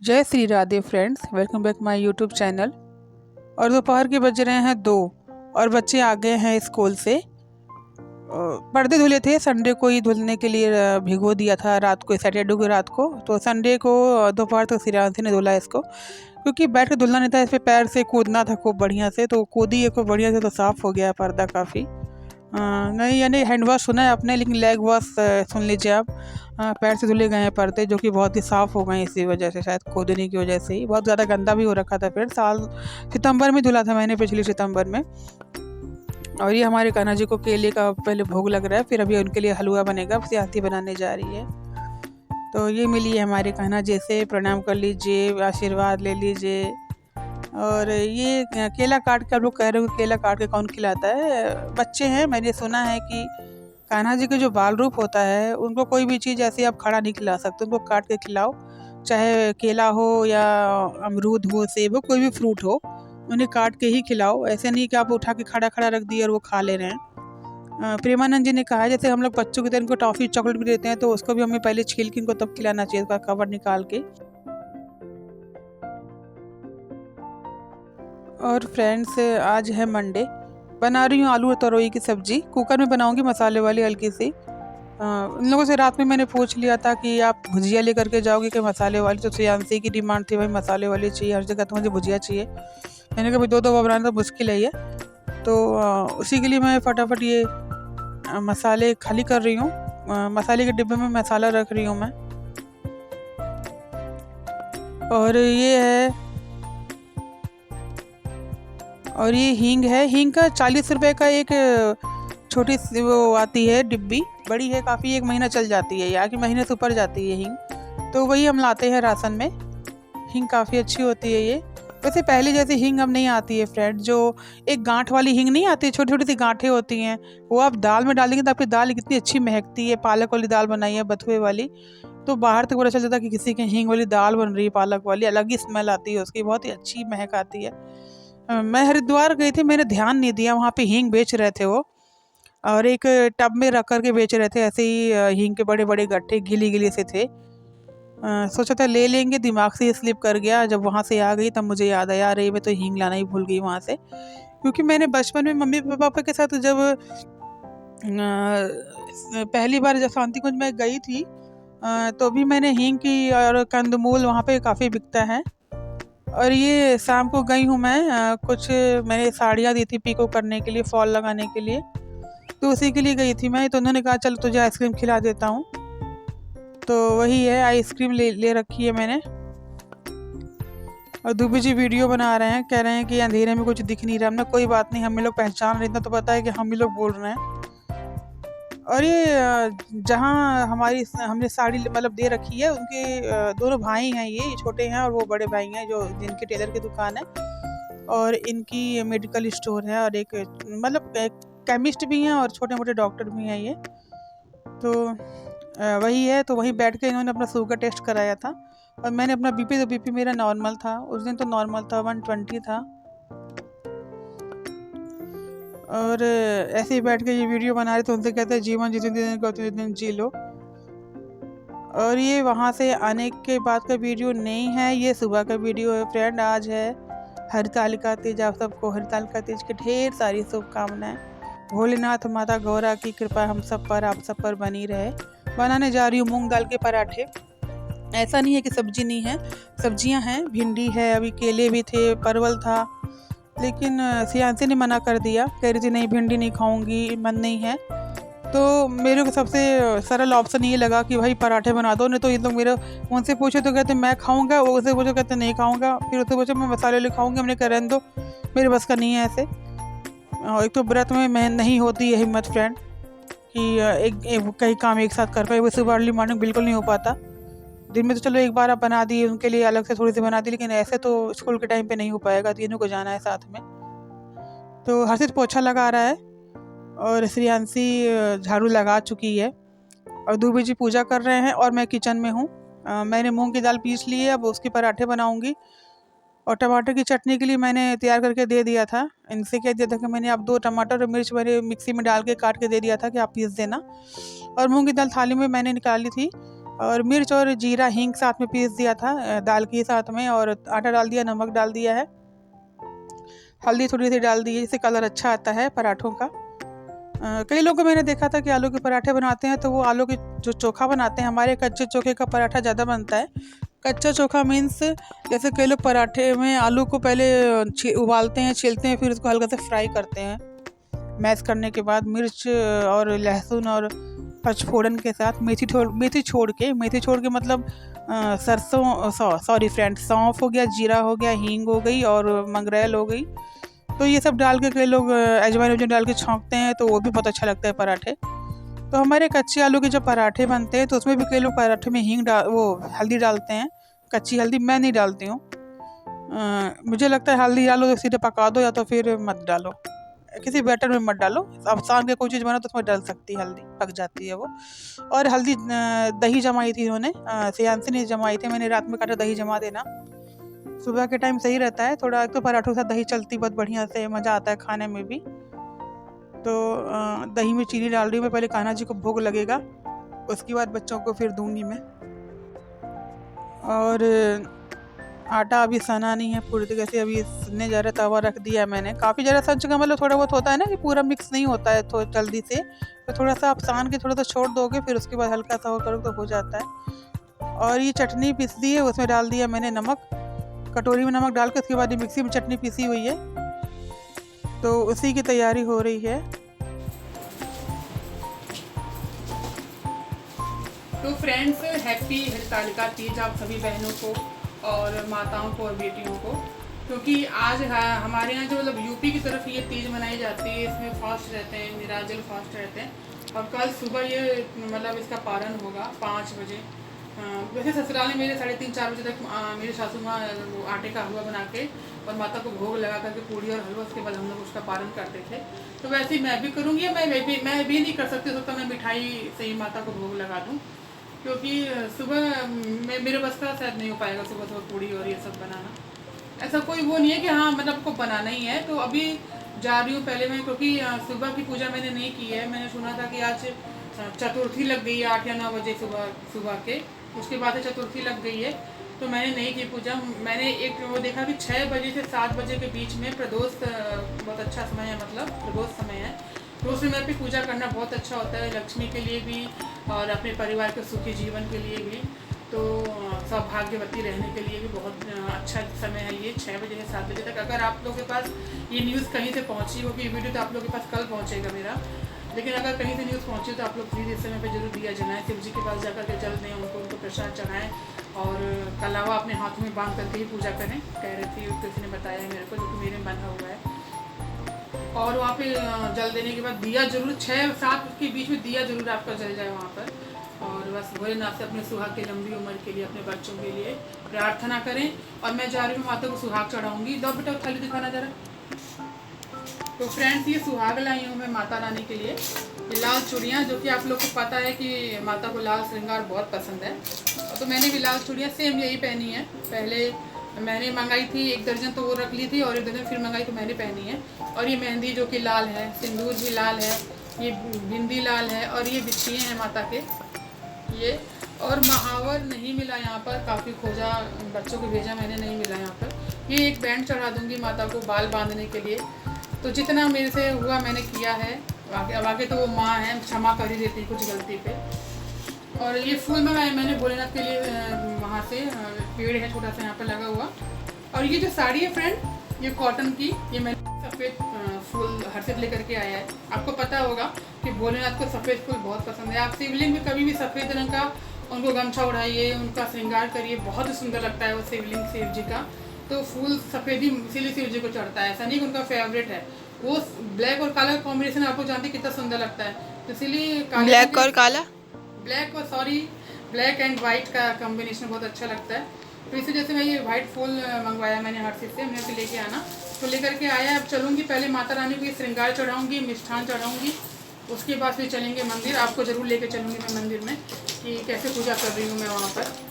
जय Shri Radhe friends, welcome back my YouTube channel. और दोपहर के बज रहे हैं 2 और बच्चे आ गए हैं स्कूल से। पर्दे धुले थे, संडे को ही धुलने के लिए भिगो दिया था रात को, सैटरडे को रात को। तो संडे को दोपहर तक श्रेयांशी ने धुला इसको, क्योंकि बैठ के धुलना नहीं था, इस पे पैर से कूदना था खूब बढ़िया से। तो कूदी है खूब बढ़िया से, तो साफ़ हो गया पर्दा काफ़ी। नहीं, यानी हैंड वॉश सुना है आपने, लेकिन लेग वॉश सुन लीजिए आप। पैर से धुले गए हैं पर्दे, जो कि बहुत ही साफ़ हो गए हैं इसी वजह से, शायद खोदने की वजह से ही। बहुत ज़्यादा गंदा भी हो रखा था। फिर सितंबर में धुला था मैंने, पिछले सितंबर में। और ये हमारे कान्हा जी को केले का पहले भोग लग रहा है, फिर अभी उनके लिए हलवा बनेगा, सियाती बनाने जा रही है। तो ये मिली है हमारे कान्हा जी से, प्रणाम कर लीजिए, आशीर्वाद ले लीजिए। और ये केला काट के, आप लोग कह रहे हो केला काट के कौन खिलाता है? बच्चे हैं, मैंने सुना है कि कान्हा जी के जो बाल रूप होता है, उनको कोई भी चीज़ ऐसे आप खड़ा नहीं खिला सकते, उनको काट के खिलाओ। चाहे केला हो या अमरूद हो, सेब हो, कोई भी फ्रूट हो, उन्हें काट के ही खिलाओ। ऐसे नहीं कि आप उठा के खड़ा खड़ा रख दिए और वो खा ले रहे हैं। प्रेमानंद जी ने कहा है, जैसे हम लोग बच्चों की तरह उनको टॉफ़ी चॉकलेट भी देते हैं, तो उसको भी हमें पहले छील के इनको तब खिलाना चाहिए, उसका कवर निकाल के। और फ्रेंड्स, आज है मंडे, बना रही हूँ आलू और तरोई की सब्ज़ी। कुकर में बनाऊँगी, मसाले वाली हल्की सी। उन लोगों से रात में मैंने पूछ लिया था कि आप भुजिया लेकर के जाओगे कि मसाले वाली। तो श्रेयांशी की डिमांड थी, भाई मसाले वाली चाहिए, हर जगह तो मुझे भुजिया चाहिए। मैंने कहा भाई दो दो बनाना तो मुश्किल है ये। तो उसी के लिए मैं फटाफट ये मसाले खाली कर रही हूँ। मसाले के डिब्बे में मसाला रख रही हूँ मैं। और ये है, और ये हींग है। हींग का 40 रुपए का एक छोटी सी वो आती है डिब्बी, बड़ी है काफ़ी, 1 महीना चल जाती है, या कि महीने से ऊपर जाती है हींग। तो वही हम लाते हैं राशन में। हींग काफ़ी अच्छी होती है ये। वैसे पहले जैसी हींग अब नहीं आती है फ्रेंड। जो एक गांठ वाली हींग नहीं आती, छोटी छोटी सी गांठें होती हैं, वो आप दाल में डालेंगे तो आपकी दाल कितनी अच्छी महकती है। पालक वाली दाल बनाई है, बथुए वाली, तो बाहर तक पता चल जाता है कि किसी की हींग वाली दाल बन रही है, पालक वाली। अलग ही स्मेल आती है उसकी, बहुत ही अच्छी महक आती है। मैं हरिद्वार गई थी, मैंने ध्यान नहीं दिया, वहाँ पे हींग बेच रहे थे वो, और एक टब में रख कर के बेच रहे थे ऐसे ही। हींग के बड़े बड़े गट्ठे गीली गीली से थे। सोचा था ले लेंगे, दिमाग से स्लिप कर गया। जब वहाँ से आ गई तब मुझे याद आया, अरे मैं तो हींग लाना ही भूल गई वहाँ से। क्योंकि मैंने बचपन में मम्मी पापा के साथ जब पहली बार जब शांति कुंज में गई थी, तो भी मैंने हींग की, और कंदमूल वहाँ पे काफ़ी बिकता है। और ये शाम को गई हूँ मैं, कुछ मैंने साड़ियाँ दी थी पीको करने के लिए, फॉल लगाने के लिए, तो उसी के लिए गई थी मैं। तो उन्होंने कहा चल तुझे आइसक्रीम खिला देता हूँ। तो वही है, आइसक्रीम ले रखी है मैंने। और दूबी जी वीडियो बना रहे हैं, कह रहे हैं कि अंधेरे में कुछ दिख नहीं रहा। हमने कोई बात नहीं, हम लोग पहचान रहे, इतना तो पता है कि हम ही लोग बोल रहे हैं। और ये जहाँ हमने साड़ी मतलब दे रखी है, उनके दोनों भाई हैं, ये छोटे हैं और वो बड़े भाई हैं, जो जिनके टेलर की दुकान है, और इनकी मेडिकल स्टोर है, और एक मतलब केमिस्ट भी हैं और छोटे मोटे डॉक्टर भी हैं ये। तो वही है, तो वहीं बैठ के इन्होंने अपना शुगर टेस्ट कराया था। और मैंने अपना बीपी मेरा नॉर्मल था उस दिन, तो नॉर्मल था, 120 था। और ऐसे ही बैठ के ये वीडियो बना रहे, तो उनसे कहते हैं जीवन जितने दिन का उतने दिन जी लो। और ये वहाँ से आने के बाद का वीडियो नहीं है, ये सुबह का वीडियो है फ्रेंड। आज है हरतालिका तीज, आप सबको हरतालिका तीज की ढेर सारी शुभकामनाएं। भोलेनाथ माता गौरा की कृपा हम सब पर, आप सब पर बनी रहे। बनाने जा रही हूँ मूंग दाल के पराठे। ऐसा नहीं है कि सब्जी नहीं है, सब्जियां हैं, भिंडी है, अभी केले भी थे, परवल था, लेकिन श्रेयांशी ने मना कर दिया, कह रही थी नहीं भिंडी नहीं खाऊंगी, मन नहीं है। तो मेरे को सबसे सरल ऑप्शन ये लगा कि भाई पराठे बना दो। नहीं तो ये लोग मेरे उनसे पूछे तो कहते मैं खाऊंगा, वो उससे पूछो कहते नहीं खाऊंगा, फिर उससे पूछो मैं मसाले वाले खाऊंगा, हमने कहा रहने दो, मेरे बस का नहीं है ऐसे। और एक तो व्रत में मैं नहीं होती है हिम्मत फ्रेंड कि एक कई काम एक साथ कर पाए। वो सुबह अर्ली मॉर्निंग बिल्कुल नहीं हो पाता। दिन में तो चलो एक बार आप बना दिए, उनके लिए अलग से थोड़ी सी बना दी, लेकिन ऐसे तो स्कूल के टाइम पे नहीं हो पाएगा, तीनों को जाना है साथ में। तो हर्षित पोछा लगा रहा है, और श्रेयांशी झाड़ू लगा चुकी है, और दूबी जी पूजा कर रहे हैं, और मैं किचन में हूँ। मैंने मूंग की दाल पीस ली है, अब उसके पराठे बनाऊंगी। और टमाटर की चटनी के लिए मैंने तैयार करके दे दिया था, इनसे कह दिया था कि मैंने अब 2 टमाटर और मिर्च मैंने मिक्सी में डाल के काट के दे दिया था कि आप पीस देना। और मूंग की दाल थाली में मैंने निकाली थी, और मिर्च और जीरा हींग साथ में पीस दिया था दाल के साथ में, और आटा डाल दिया, नमक डाल दिया है, हल्दी थोड़ी सी डाल दी है, इससे कलर अच्छा आता है पराठों का। कई लोगों को मैंने देखा था कि आलू के पराठे बनाते हैं तो वो आलू के जो चोखा बनाते हैं, हमारे कच्चे चोखे का पराठा ज़्यादा बनता है। कच्चा चोखा मीन्स जैसे कई लोग पराठे में आलू को पहले उबालते हैं, छीलते हैं, फिर उसको हल्का से फ्राई करते हैं, मैश करने के बाद मिर्च और लहसुन और पचफोड़न के साथ मेथी छोड़ के मतलब सौंफ हो गया, जीरा हो गया, हींग हो गई और मंगरेल हो गई, तो ये सब डाल के कई लोग अजवाइन डाल के छौंकते हैं, तो वो भी बहुत अच्छा लगता है पराठे। तो हमारे कच्चे आलू के जब पराठे बनते हैं तो उसमें भी कई लोग पराठे में हल्दी डालते हैं, कच्ची हल्दी। मैं नहीं डालती हूँ, मुझे लगता है हल्दी डालो तो सीधे पका दो या तो फिर मत डालो, किसी बैटर में मत डालो। अब शाम के कोई चीज़ बना तो उसमें डाल सकती है हल्दी, पक जाती है वो। और हल्दी दही जमाई थी उन्होंने, सियांसी ने जमाई थी, मैंने रात में काटा दही जमा देना, सुबह के टाइम सही रहता है थोड़ा, तो पराठों के साथ दही चलती बहुत बढ़िया से, मज़ा आता है खाने में भी। तो दही में चीनी डाल रही हूँ मैं, पहले कान्हा जी को भोग लगेगा, उसके बाद बच्चों को फिर दूंगी मैं। और आटा अभी सना नहीं है पूरी तरीके से, अभी सनने जा रहा, तवा रख दिया मैंने, काफ़ी ज़्यादा सन चुका, मतलब थोड़ा बहुत होता है ना कि पूरा मिक्स नहीं होता है तो जल्दी से, तो थोड़ा सा आप सान के थोड़ा सा छोड़ दोगे, फिर उसके बाद हल्का सा हो करो तो हो जाता है। और ये चटनी पीस दी है, उसमें डाल दिया मैंने नमक, कटोरी में नमक डाल के, उसके बाद ये मिक्सी में चटनी पीसी हुई है, तो उसी की तैयारी हो रही है। तो फ्रेंड्स, हैप्पी हरतालिका तीज आप सभी बहनों को और माताओं को और बेटियों को, क्योंकि आज हमारे यहाँ जो मतलब यूपी की तरफ ये तीज मनाई जाती है, इसमें फास्ट रहते हैं, निराजल फास्ट रहते हैं, और कल सुबह ये मतलब इसका पारण होगा 5 बजे। वैसे ससुराल में मेरे 3:30-4 बजे तक मेरी सासू माँ आटे का हलवा बना के और माता को भोग लगा करके पूड़ी और हलवा, उसके बाद हम लोग उसका पारण करते थे। तो वैसे ही मैं भी करूँगी, मैं भी नहीं कर सकती तो मैं मिठाई से ही माता को भोग लगा दूँ, क्योंकि सुबह मेरे बस का शायद नहीं हो पाएगा सुबह पूड़ी और ये सब बनाना। ऐसा कोई वो नहीं है कि हाँ मतलब आपको बनाना ही है। तो अभी जा रही हूँ पहले मैं, क्योंकि सुबह की पूजा मैंने नहीं की है। मैंने सुना था कि आज चतुर्थी लग गई है 8 या 9 बजे सुबह के, उसके बाद चतुर्थी लग गई है, तो मैंने नहीं की पूजा। मैंने एक वो देखा कि 6 बजे से 7 बजे के बीच में प्रदोष बहुत अच्छा समय है, मतलब प्रदोष समय है, तो उस समय पे पूजा करना बहुत अच्छा होता है, लक्ष्मी के लिए भी और अपने परिवार के सुखी जीवन के लिए भी, तो सौभाग्यवती रहने के लिए भी बहुत अच्छा समय है ये 6 बजे से 7 बजे तक। अगर आप लोगों के पास ये न्यूज़ कहीं से पहुंची हो, कि ये वीडियो तो आप लोगों के पास कल पहुंचेगा मेरा, लेकिन अगर कहीं से न्यूज़ पहुंची तो आप लोग प्लीज़ इस समय पे जरूर दिया जलाएं, शिव जी के पास जाकर के जल दें, उनको प्रसाद चढ़ाएं, और कलावा अपने हाथों में बांध करके ही पूजा करें, कह रही थी किसी ने बताया मेरे को, जो कि मेरे में बंधा हुआ है। और वहाँ पे जल देने के बाद दिया जरूर 6-7 के बीच में दिया जरूर आपका जल जाए वहाँ पर, और बस भोलेनाथ से अपने सुहाग की लंबी उम्र के लिए, अपने बच्चों के लिए प्रार्थना करें। और मैं जा रही हूँ माता को सुहाग चढ़ाऊंगी। दो बेटा थाली दिखाना जरा। तो फ्रेंड्स, ये सुहाग लाई हूँ मैं माता रानी के लिए, ये लाल चूड़ियाँ, जो कि आप लोग को पता है कि माता को लाल श्रृंगार बहुत पसंद है, तो मैंने भी लाल चूड़ियाँ सेम यही पहनी है। पहले मैंने मंगाई थी 1 दर्जन, तो वो रख ली थी, और 1 दर्जन फिर मंगाई तो मैंने पहनी है। और ये मेहंदी जो कि लाल है, सिंदूर भी लाल है, ये बिंदी लाल है, और ये बिछिए हैं माता के ये। और महावर नहीं मिला यहाँ पर, काफ़ी खोजा, बच्चों को भेजा मैंने, नहीं मिला यहाँ पर। ये एक बैंड चढ़ा दूँगी माता को बाल बांधने के लिए। तो जितना मेरे से हुआ मैंने किया है, अब आगे तो वो माँ है, क्षमा कर ही देती कुछ गलती पे। और ये फूल मैंने भोलेनाथ के लिए वहाँ से पेड़ है छोटा सा यहाँ पर लगा हुआ। और ये जो साड़ी है फ्रेंड, ये कॉटन की, ये मैंने सफ़ेद फूल हर्षित लेकर के आया है। आपको पता होगा कि भोलेनाथ को सफ़ेद फूल बहुत पसंद है। आप शिवलिंग में कभी भी सफ़ेद रंग का उनको गमछा उड़ाइए, उनका श्रृंगार करिए, बहुत ही सुंदर लगता है वो शिवलिंग शिव जी का। तो फूल सफ़ेद ही इसीलिए शिव जी को चढ़ता है, ऐसा नहीं कि उनका फेवरेट है। वो ब्लैक और काला का कॉम्बिनेशन आपको जानते हैं कितना सुंदर लगता है, तो इसीलिए ब्लैक और काला, ब्लैक एंड वाइट का कॉम्बिनेशन बहुत अच्छा लगता है। तो इसी वजह से मैं ये वाइट फूल मंगवाया मैंने हर चीज़ से, मैंने फिर लेके आना, तो लेकर के आया। अब चलूँगी, पहले माता रानी को श्रृंगार चढ़ाऊँगी, मिष्ठान चढ़ाऊँगी, उसके बाद फिर चलेंगे मंदिर। आपको ज़रूर लेके चलूँगी मैं मंदिर में कि कैसे पूजा कर रही हूँ मैं वहाँ पर।